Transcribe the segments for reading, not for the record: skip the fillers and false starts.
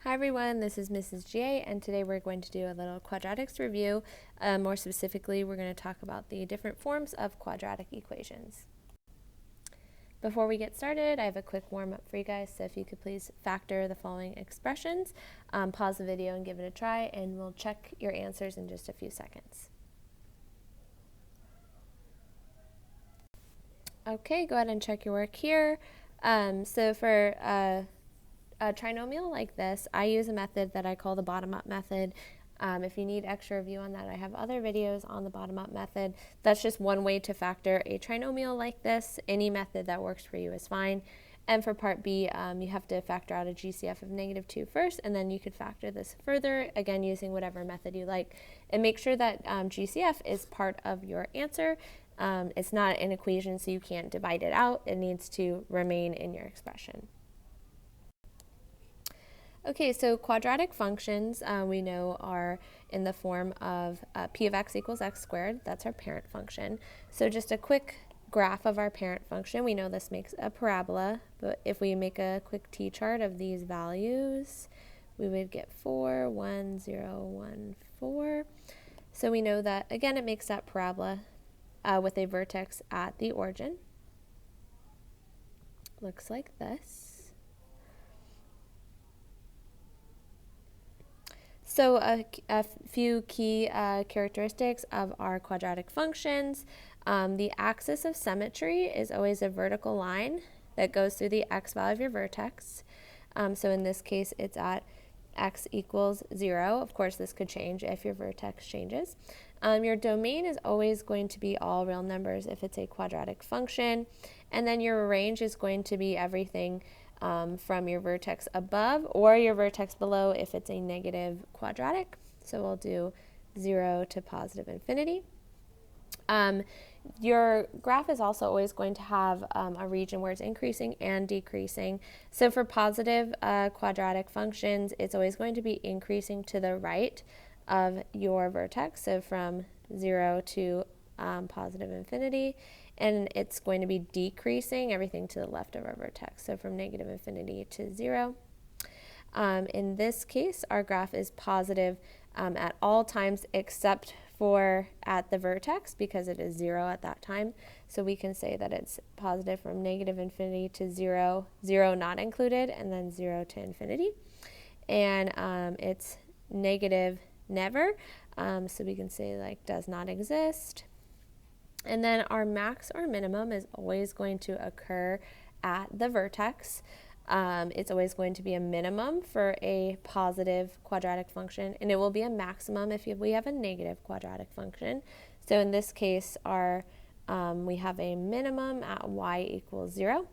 Hi everyone, this is Mrs. GA, and today we're going to do a little quadratics review. More specifically, we're going to talk about the different forms of quadratic equations. Before we get started, I have a quick warm-up for you guys, so if you could please factor the following expressions, pause the video and give it a try, and we'll check your answers in just a few seconds. Okay, go ahead and check your work here. So for a trinomial like this, I use a method that I call the bottom-up method. If you need extra review on that, I have other videos on the bottom-up method. That's just one way to factor a trinomial like this. Any method that works for you is fine. And for part B, you have to factor out a GCF of -2 first, and then you could factor this further, again, using whatever method you like. And make sure that GCF is part of your answer. It's not an equation, so you can't divide it out. It needs to remain in your expression. Okay, so quadratic functions we know are in the form of p of x equals x squared. That's our parent function. So just a quick graph of our parent function. We know this makes a parabola, but if we make a quick t-chart of these values, we would get 4, 1, 0, 1, 4. So we know that, again, it makes that parabola with a vertex at the origin. Looks like this. So a few key characteristics of our quadratic functions. The axis of symmetry is always a vertical line that goes through the x value of your vertex. So in this case, it's at x equals 0. Of course, this could change if your vertex changes. Your domain is always going to be all real numbers if it's a quadratic function. And then your range is going to be everything from your vertex above or your vertex below if it's a negative quadratic. So we'll do 0 to positive infinity. Your graph is also always going to have a region where it's increasing and decreasing. So for positive quadratic functions, it's always going to be increasing to the right of your vertex, so from 0 to positive infinity, and it's going to be decreasing everything to the left of our vertex, so from negative infinity to 0. In this case, our graph is positive at all times except for at the vertex, because it is 0 at that time. So we can say that it's positive from negative infinity to 0, 0 not included, and then 0 to infinity. And it's negative never, so we can say like does not exist. And then our max or minimum is always going to occur at the vertex. It's always going to be a minimum for a positive quadratic function, and it will be a maximum if we have a negative quadratic function. So in this case, we have a minimum at y equals 0.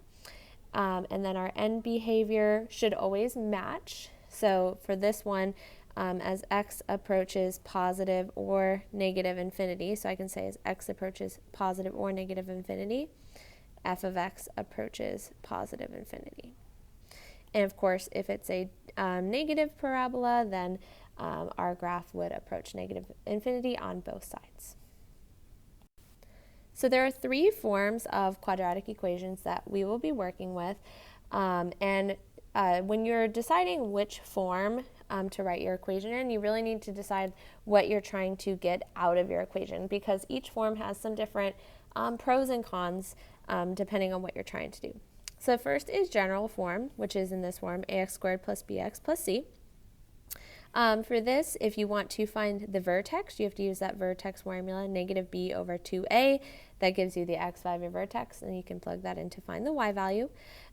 And then our end behavior should always match. So for this one, as x approaches positive or negative infinity, so I can say as x approaches positive or negative infinity, f of x approaches positive infinity. And of course, if it's a negative parabola, then our graph would approach negative infinity on both sides. So there are 3 forms of quadratic equations that we will be working with. When you're deciding which form to write your equation in, you really need to decide what you're trying to get out of your equation, because each form has some different pros and cons depending on what you're trying to do. So first is general form, which is in this form, ax squared plus bx plus c. For this, if you want to find the vertex, you have to use that vertex formula, negative b over 2a. That gives you the x value of your vertex, and you can plug that in to find the y value.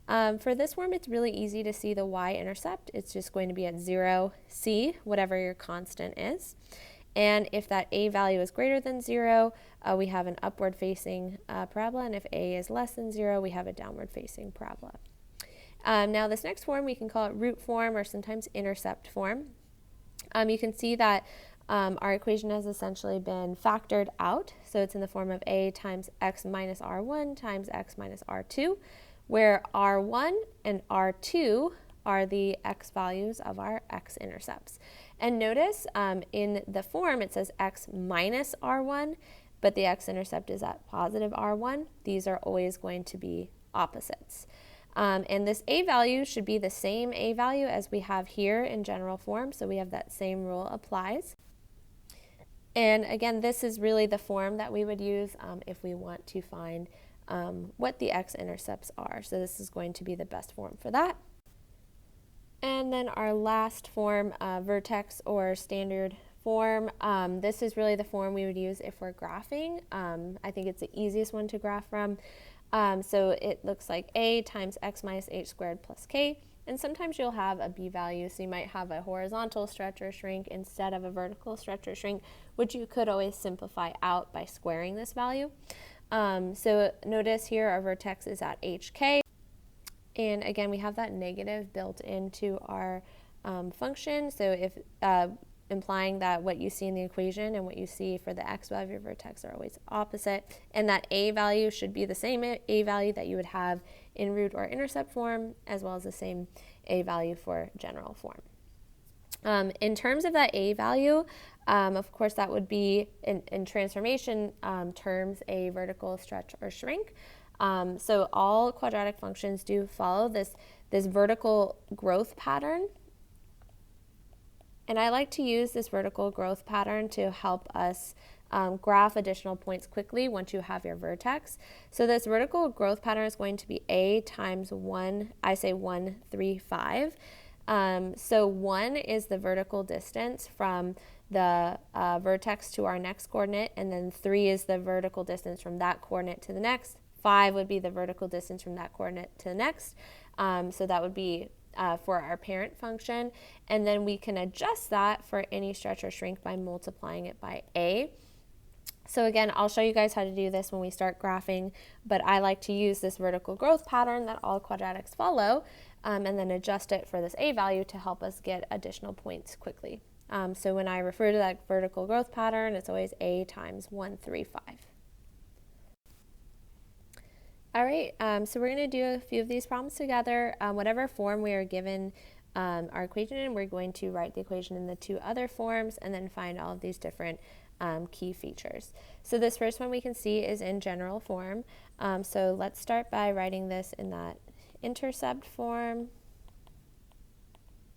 For this form, it's really easy to see the y-intercept. It's just going to be at 0, c, whatever your constant is. And if that a value is greater than 0, we have an upward-facing parabola, and if a is less than 0, we have a downward-facing parabola. Now this next form, we can call it root form or sometimes intercept form. You can see that our equation has essentially been factored out, so it's in the form of a times x minus r1 times x minus r2, where r1 and r2 are the x values of our x-intercepts. And notice in the form it says x minus r1, but the x-intercept is at positive r1. These are always going to be opposites. And this a value should be the same a value as we have here in general form, so we have that same rule applies. And again, this is really the form that we would use if we want to find what the x-intercepts are. So this is going to be the best form for that. And then our last form, vertex or standard form, this is really the form we would use if we're graphing. I think it's the easiest one to graph from. So it looks like a times x minus h squared plus k. And sometimes you'll have a b value, so you might have a horizontal stretch or shrink instead of a vertical stretch or shrink, which you could always simplify out by squaring this value. So notice here our vertex is at hk. And again, we have that negative built into our function. So if implying that what you see in the equation and what you see for the x value of your vertex are always opposite, and that a value should be the same a value that you would have in root or intercept form, as well as the same a value for general form. In terms of that a value, of course, that would be in transformation terms a vertical stretch or shrink. So all quadratic functions do follow this vertical growth pattern. And I like to use this vertical growth pattern to help us graph additional points quickly once you have your vertex. So this vertical growth pattern is going to be a times 1, I say 1, 3, 5. So 1 is the vertical distance from the vertex to our next coordinate, and then 3 is the vertical distance from that coordinate to the next. 5 would be the vertical distance from that coordinate to the next. So that would be for our parent function. And then we can adjust that for any stretch or shrink by multiplying it by a. So again, I'll show you guys how to do this when we start graphing, but I like to use this vertical growth pattern that all quadratics follow, and then adjust it for this a value to help us get additional points quickly. So when I refer to that vertical growth pattern, it's always a times 1, 3, 5. All right, so we're going to do a few of these problems together. Whatever form we are given our equation in, we're going to write the equation in the two other forms and then find all of these different key features. So this first one we can see is in general form. So let's start by writing this in that intercept form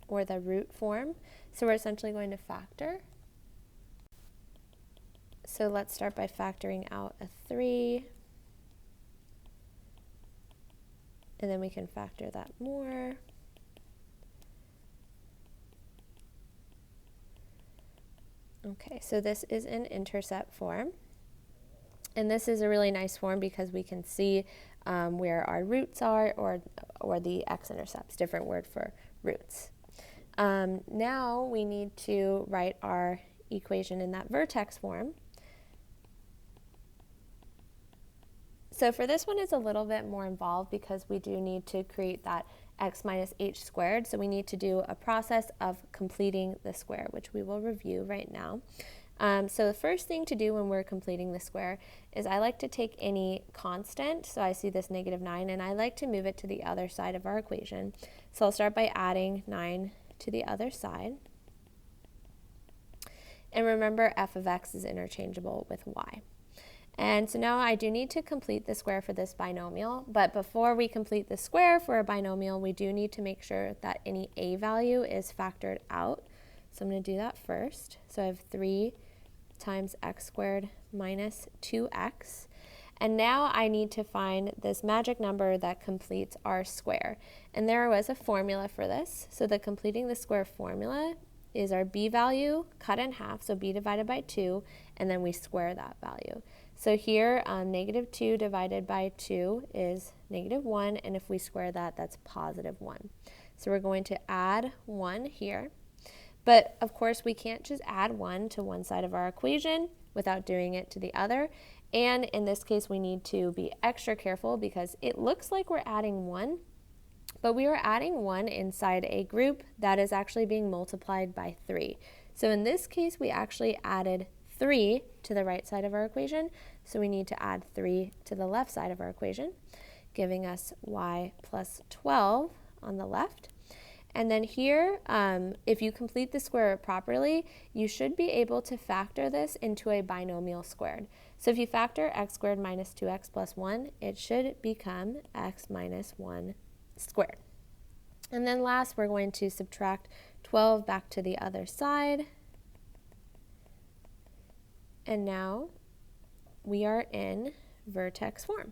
or the root form. So we're essentially going to factor. So let's start by factoring out a 3. And then we can factor that more. Okay, so this is an intercept form. And this is a really nice form because we can see where our roots are, or the x-intercepts, different word for roots. Now we need to write our equation in that vertex form. So for this one, it's a little bit more involved because we do need to create that x minus h squared. So we need to do a process of completing the square, which we will review right now. So the first thing to do when we're completing the square is I like to take any constant. So I see this -9, and I like to move it to the other side of our equation. So I'll start by adding 9 to the other side. And remember, f of x is interchangeable with y. And so now I do need to complete the square for this binomial, but before we complete the square for a binomial, we do need to make sure that any a value is factored out. So I'm going to do that first. So I have 3 times x squared minus 2x. And now I need to find this magic number that completes our square. And there was a formula for this. So the completing the square formula is our b value cut in half, so b divided by 2, and then we square that value. So here, -2 divided by 2 is -1, and if we square that, that's +1. So we're going to add 1 here. But of course, we can't just add 1 to one side of our equation without doing it to the other. And in this case, we need to be extra careful because it looks like we're adding 1, but we are adding 1 inside a group that is actually being multiplied by 3. So in this case, we actually added 3 to the right side of our equation, so we need to add 3 to the left side of our equation, giving us y plus 12 on the left. And then here, if you complete the square properly, you should be able to factor this into a binomial squared. So if you factor x squared minus 2x plus 1, it should become x minus 1 squared. And then last, we're going to subtract 12 back to the other side. And now we are in vertex form.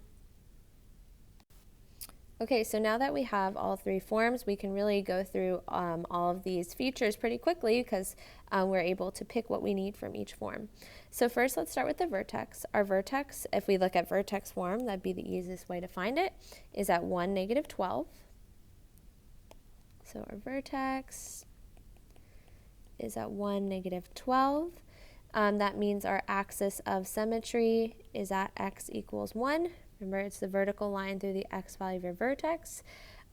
Okay, so now that we have all three forms, we can really go through all of these features pretty quickly because we're able to pick what we need from each form. So first, let's start with the vertex. Our vertex, if we look at vertex form, that'd be the easiest way to find it, is at 1, negative 12. So our vertex is at 1, negative 12. That means our axis of symmetry is at x equals 1. Remember, it's the vertical line through the x value of your vertex.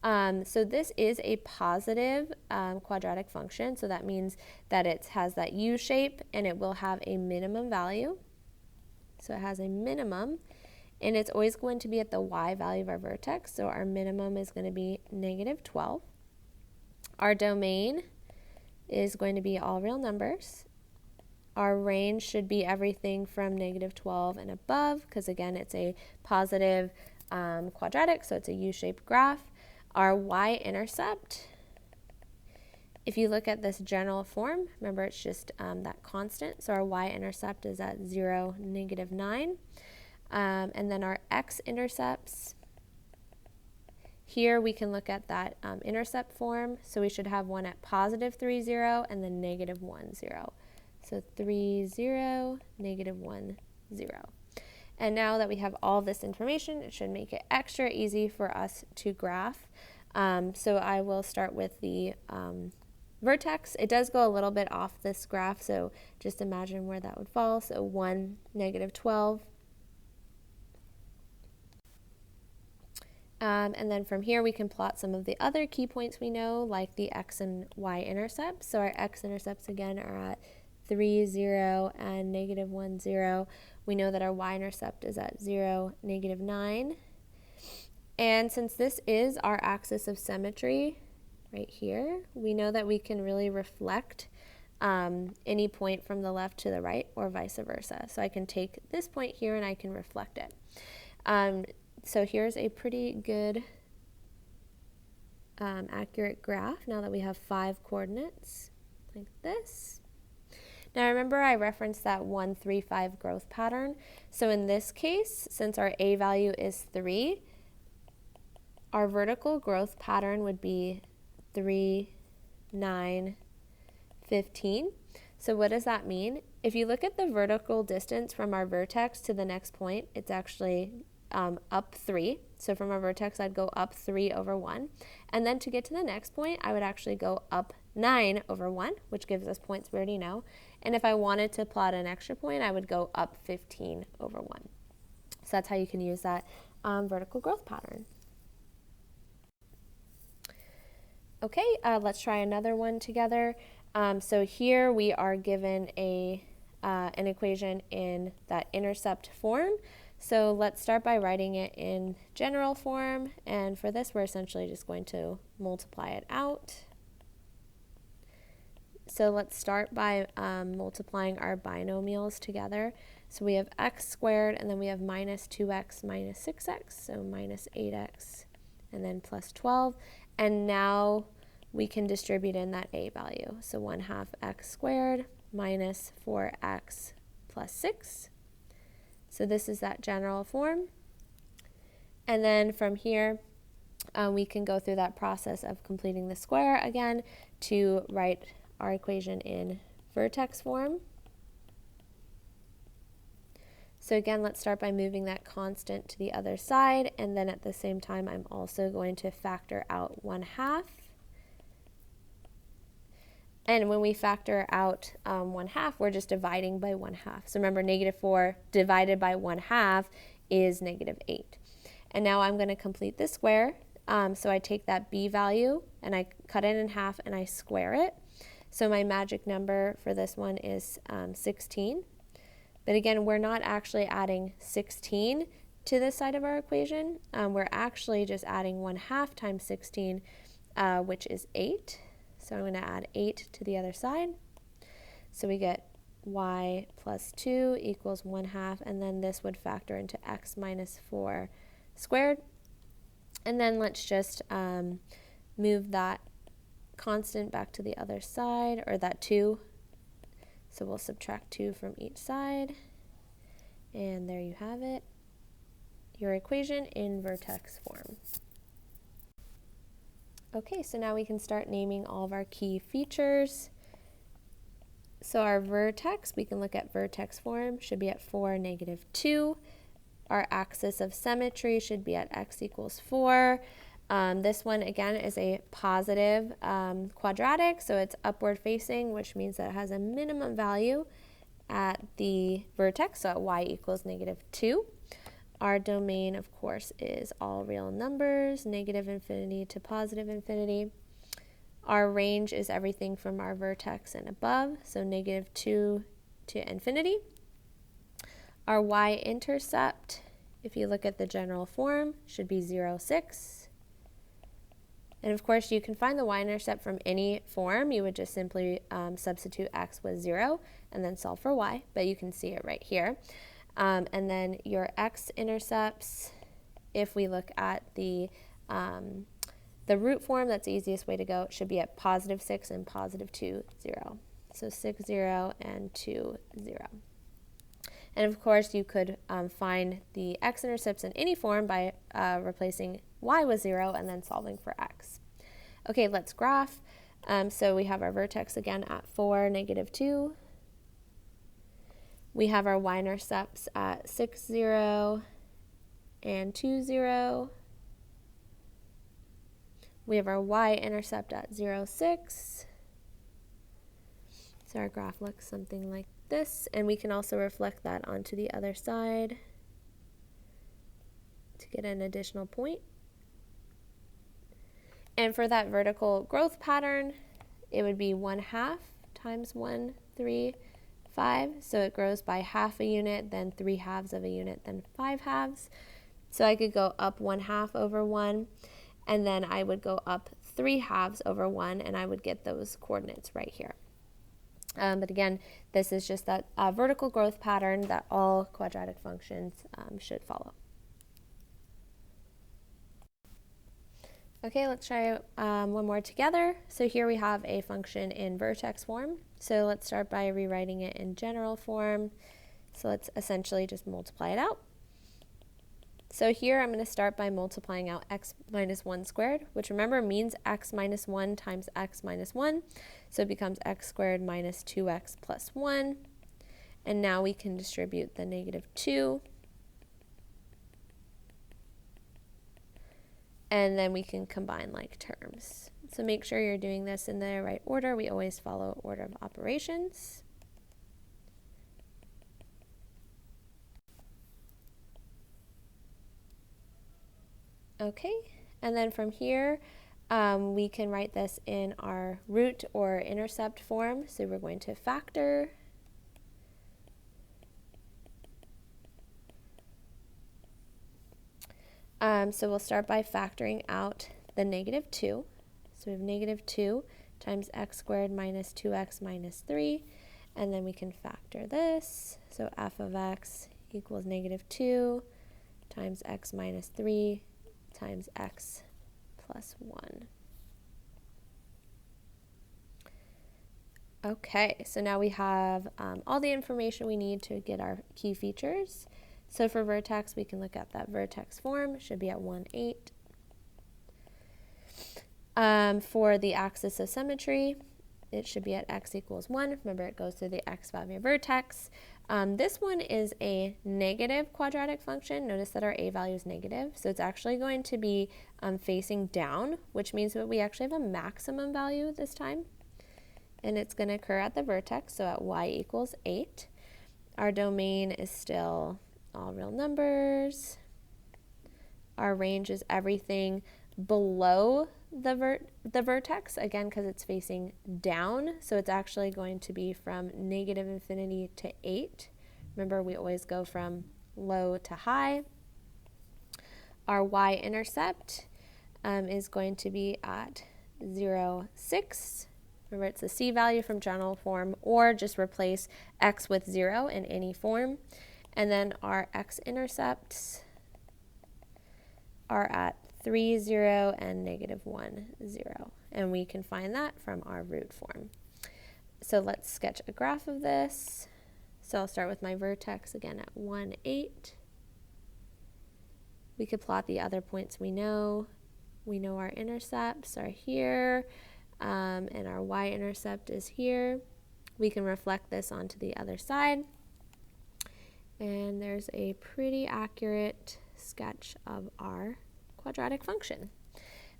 So this is a positive quadratic function, so that means that it has that U shape and it will have a minimum value. So it has a minimum, and it's always going to be at the y value of our vertex, so our minimum is going to be negative 12. Our domain is going to be all real numbers. Our range should be everything from negative 12 and above, because again, it's a positive quadratic, so it's a U-shaped graph. Our y-intercept, if you look at this general form, remember it's just that constant, so our y-intercept is at 0, negative 9. And then our x-intercepts, here we can look at that intercept form, so we should have one at positive 3, 0, and then negative 1, 0. So 3, 0, negative 1, 0. And now that we have all this information, it should make it extra easy for us to graph. So I will start with the vertex. It does go a little bit off this graph, so just imagine where that would fall. So 1, negative 12. And then from here we can plot some of the other key points we know, like the x and y intercepts. So our x-intercepts again are at 3, 0, and negative 1, 0. We know that our y-intercept is at 0, negative 9. And since this is our axis of symmetry right here, we know that we can really reflect any point from the left to the right or vice versa. So I can take this point here and I can reflect it. So here's a pretty good accurate graph now that we have 5 coordinates like this. Now remember I referenced that 1, 3, 5 growth pattern. So in this case, since our a value is 3, our vertical growth pattern would be 3, 9, 15. So what does that mean? If you look at the vertical distance from our vertex to the next point, it's actually up 3. So from our vertex, I'd go up 3 over 1. And then to get to the next point, I would actually go up 9 over 1, which gives us points we already know. And if I wanted to plot an extra point, I would go up 15 over 1. So that's how you can use that vertical growth pattern. Okay, let's try another one together. So here we are given an equation in that intercept form. So let's start by writing it in general form, and for this we're essentially just going to multiply it out. So let's start by multiplying our binomials together. So we have x squared, and then we have minus 2x minus 6x, so minus 8x, and then plus 12. And now we can distribute in that a value. So 1/2 x squared minus 4x plus 6. So this is that general form. And then from here, we can go through that process of completing the square again to write our equation in vertex form. So again, let's start by moving that constant to the other side, and then at the same time, I'm also going to factor out 1/2. And when we factor out 1/2, we're just dividing by 1/2. So remember, negative 4 divided by 1/2 is negative 8. And now I'm going to complete the square. So I take that b value and I cut it in half and I square it. So my magic number for this one is 16. But again, we're not actually adding 16 to this side of our equation. We're actually just adding 1/2 times 16, which is 8. So I'm going to add 8 to the other side. So we get y plus 2 equals 1/2, and then this would factor into x minus 4 squared. And then let's just move that constant back to the other side, or that 2. So we'll subtract 2 from each side. And there you have it, your equation in vertex form. Okay, so now we can start naming all of our key features. So our vertex, we can look at vertex form, should be at 4, -2. Our axis of symmetry should be at x equals 4. This one, again, is a positive quadratic, so it's upward facing, which means that it has a minimum value at the vertex, so at y equals -2. Our domain, of course, is all real numbers, -infinity to +infinity. Our range is everything from our vertex and above, so -2 to infinity. Our y-intercept, if you look at the general form, should be 0, 6. And of course, you can find the y-intercept from any form. You would just simply substitute x with 0 and then solve for y, but you can see it right here. And then your x-intercepts, if we look at the root form, that's the easiest way to go. It should be at +6 and +2, 0. So 6, 0, and 2, 0. And of course, you could find the x-intercepts in any form by replacing y with 0 and then solving for x. Okay, let's graph. So we have our vertex again at 4, -2. We have our y-intercepts at 6, 0, and 2, 0. We have our y-intercept at 0, 6. So our graph looks something like this, and we can also reflect that onto the other side to get an additional point. And for that vertical growth pattern, it would be 1/2 times 1, 3, 5. So it grows by half a unit, then 3/2 of a unit, then 5/2. So I could go up 1/2 over 1, and then I would go up 3/2 over 1, and I would get those coordinates right here. But again, this is just that vertical growth pattern that all quadratic functions should follow. Okay, let's try one more together. So here we have a function in vertex form. So let's start by rewriting it in general form. So let's essentially just multiply it out. So here I'm going to start by multiplying out x minus 1 squared, which remember means x minus 1 times x minus 1. So it becomes x squared minus 2x plus 1. And now we can distribute the -2. And then we can combine like terms. So make sure you're doing this in the right order. We always follow order of operations. Okay, and then from here, we can write this in our root or intercept form. So we're going to factor. So we'll start by factoring out the -2. So we have -2 times x squared minus 2x minus 3. And then we can factor this. So f of x equals -2 times x minus 3 times x plus 1. Okay, so now we have all the information we need to get our key features. So for vertex, we can look at that vertex form. It should be at 1, 8. For the axis of symmetry, it should be at x equals 1. Remember, it goes through the x value vertex. This one is a negative quadratic function. Notice that our a value is negative, so it's actually going to be facing down, which means that we actually have a maximum value this time. And it's going to occur at the vertex, so at y equals 8. Our domain is still all real numbers. Our range is everything below the vertex, again, because it's facing down. So it's actually going to be from -infinity to 8. Remember, we always go from low to high. Our y-intercept is going to be at 0, 6. Remember, it's the c value from general form, or just replace x with 0 in any form. And then our x-intercepts are at 3, 0, and negative 1, 0. And we can find that from our root form. So let's sketch a graph of this. So I'll start with my vertex again at 1, 8. We could plot the other points we know. We know our intercepts are here, and our y-intercept is here. We can reflect this onto the other side. And there's a pretty accurate sketch of our quadratic function.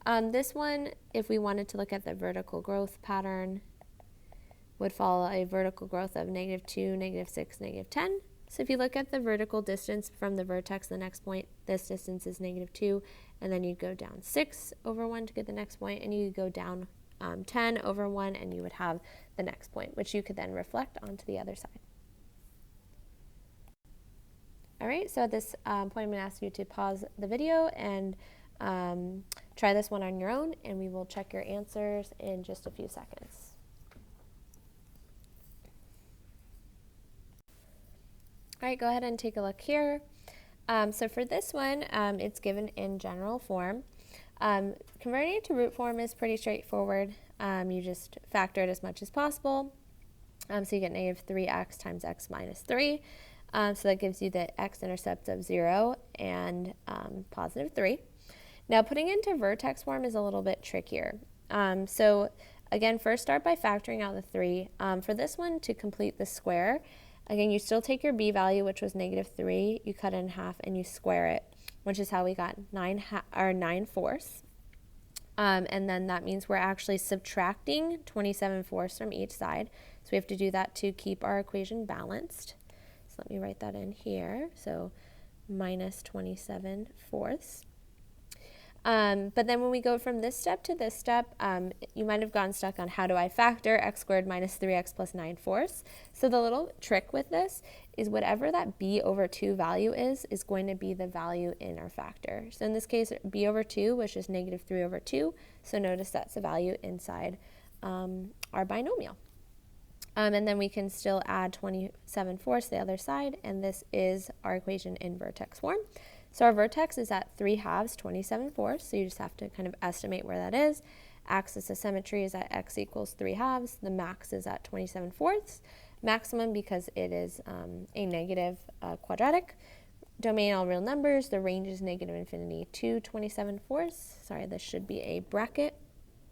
This one, if we wanted to look at the vertical growth pattern, would follow a vertical growth of negative 2, negative 6, negative 10. So if you look at the vertical distance from the vertex to the next point, this distance is negative 2, and then you go down 6 over 1 to get the next point, and you go down 10 over 1, and you would have the next point, which you could then reflect onto the other side. All right, so at this point, I'm going to ask you to pause the video and try this one on your own, and we will check your answers in just a few seconds. All right, go ahead and take a look here. So for this one, it's given in general form. Converting it to root form is pretty straightforward. You just factor it as much as possible. So you get negative 3x times x minus 3. So that gives you the x-intercept of 0 and positive 3. Now putting it into vertex form is a little bit trickier. So again, first start by factoring out the 3. For this one, to complete the square, again, you still take your b value, which was negative 3, you cut it in half, and you square it, which is how we got 9/4. And then that means we're actually subtracting 27/4 from each side. So we have to do that to keep our equation balanced. So let me write that in here. So minus 27/4. But then when we go from this step to this step, you might have gotten stuck on how do I factor x squared minus 3x plus 9/4. So the little trick with this is whatever that b over 2 value is going to be the value in our factor. So in this case, b over 2, which is negative 3 over 2. So notice that's the value inside our binomial. And then we can still add 27/4 to the other side, and this is our equation in vertex form. So our vertex is at 3/2, 27/4, so you just have to kind of estimate where that is. Axis of symmetry is at x equals 3/2. The max is at 27/4. Maximum because it is a negative quadratic. Domain all real numbers. The range is negative infinity to 27/4. Sorry, this should be a bracket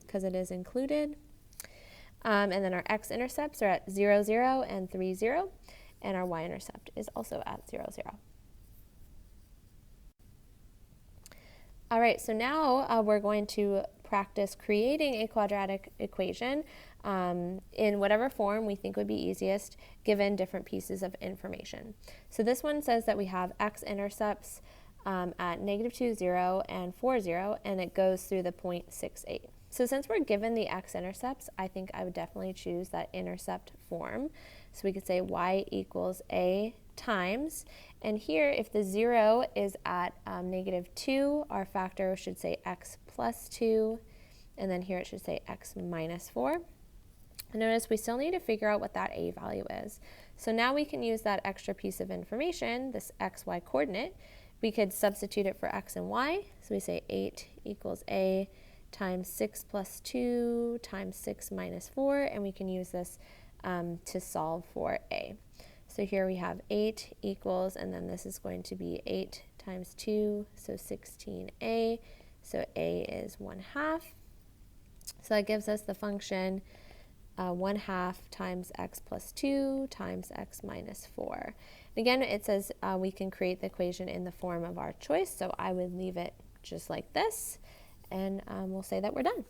because it is included. And then our x-intercepts are at 0, 0, and 3, 0. And our y-intercept is also at 0, 0. All right, so now we're going to practice creating a quadratic equation in whatever form we think would be easiest given different pieces of information. So this one says that we have x-intercepts at negative 2, 0, and 4, 0, and it goes through the point 6, 8. So since we're given the x-intercepts, I think I would definitely choose that intercept form. So we could say y equals a times, and here if the 0 is at negative 2, our factor should say x plus 2, and then here it should say x minus 4. And notice we still need to figure out what that a value is. So now we can use that extra piece of information, this xy coordinate. We could substitute it for x and y. So we say 8 equals a times 6 plus 2 times 6 minus 4, and we can use this to solve for a. So here we have 8 equals, and then this is going to be 8 times 2, so 16a. So a is 1/2. So that gives us the function 1/2 times x plus 2 times x minus 4. And again, it says we can create the equation in the form of our choice, so I would leave it just like this, and we'll say that we're done.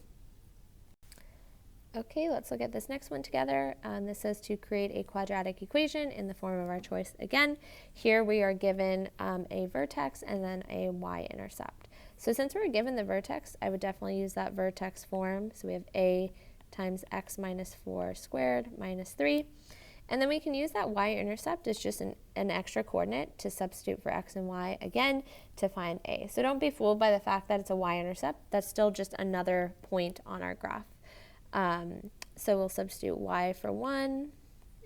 Okay, let's look at this next one together. This says to create a quadratic equation in the form of our choice. Again, here we are given a vertex and then a y-intercept. So since we're given the vertex, I would definitely use that vertex form. So we have a times x minus 4 squared minus 3. And then we can use that y-intercept as just an extra coordinate to substitute for x and y again to find a. So don't be fooled by the fact that it's a y-intercept. That's still just another point on our graph. So we'll substitute y for 1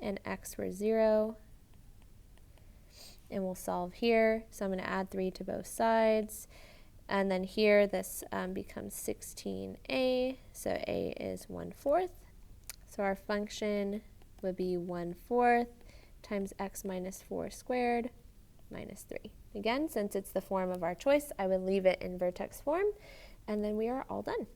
and x for 0. And we'll solve here. So I'm going to add 3 to both sides. And then here this becomes 16a, so a is 1/4. So our function would be 1/4 times x minus 4 squared minus 3. Again, since it's the form of our choice, I would leave it in vertex form, and then we are all done.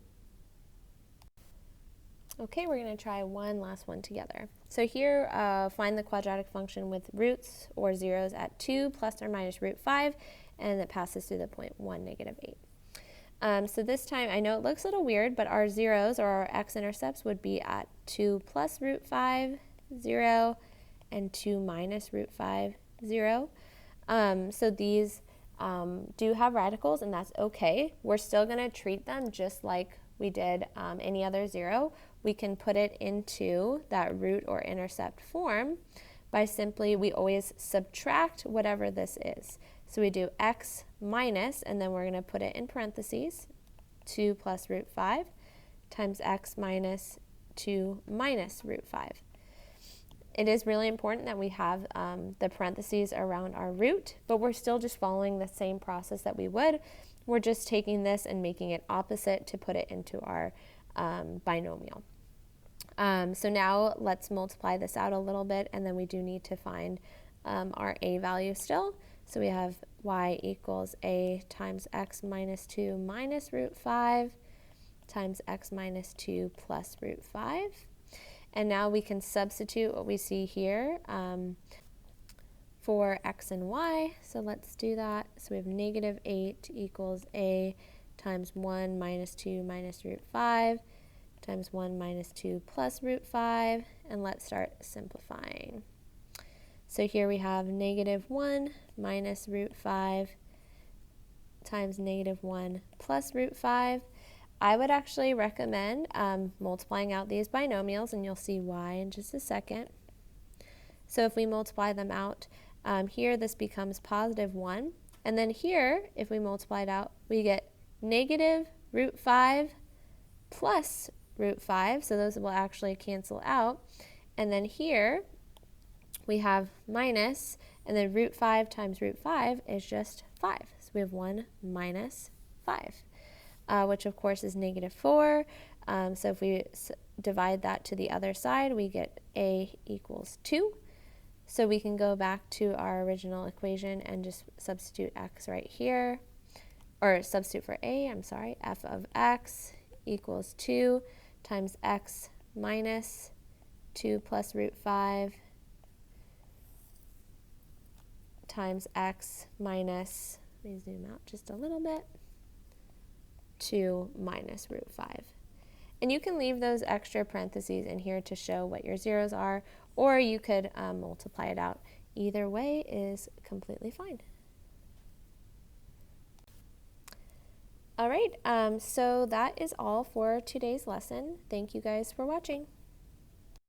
Okay, we're going to try one last one together. So here, find the quadratic function with roots or zeros at 2 plus or minus root 5, and it passes through the point 1, -8. So this time, I know it looks a little weird, but our zeros, or our x-intercepts, would be at 2 plus root 5, 0, and 2 minus root 5, 0. So these do have radicals, and that's okay. We're still going to treat them just like we did any other zero. We can put it into that root or intercept form by simply, we always subtract whatever this is. So we do x minus, and then we're going to put it in parentheses, 2 plus root 5 times x minus 2 minus root 5. It is really important that we have the parentheses around our root, but we're still just following the same process that we would. We're just taking this and making it opposite to put it into our binomial. So now let's multiply this out a little bit, and then we do need to find our a value still. So we have y equals a times x minus 2 minus root 5 times x minus 2 plus root 5. And now we can substitute what we see here for x and y. So let's do that. So we have -8 equals a times 1 minus 2 minus root 5 times 1 minus 2 plus root 5. And let's start simplifying. So here we have -1 minus root 5 times -1 plus root 5. I would actually recommend multiplying out these binomials, and you'll see why in just a second. So if we multiply them out, here this becomes +1. And then here, if we multiply it out, we get -√5 plus root 5. So those will actually cancel out. And then here, we have minus, and then root 5 times root 5 is just 5. So we have 1 minus 5. Which of course is -4. So if we divide that to the other side, we get a equals 2. So we can go back to our original equation and just substitute x right here, or substitute for a, I'm sorry, f of x equals 2 times x minus 2 plus root 5 times x minus, let me zoom out just a little bit, 2 minus root 5. And you can leave those extra parentheses in here to show what your zeros are, or you could multiply it out. Either way is completely fine. All right, so that is all for today's lesson. Thank you guys for watching.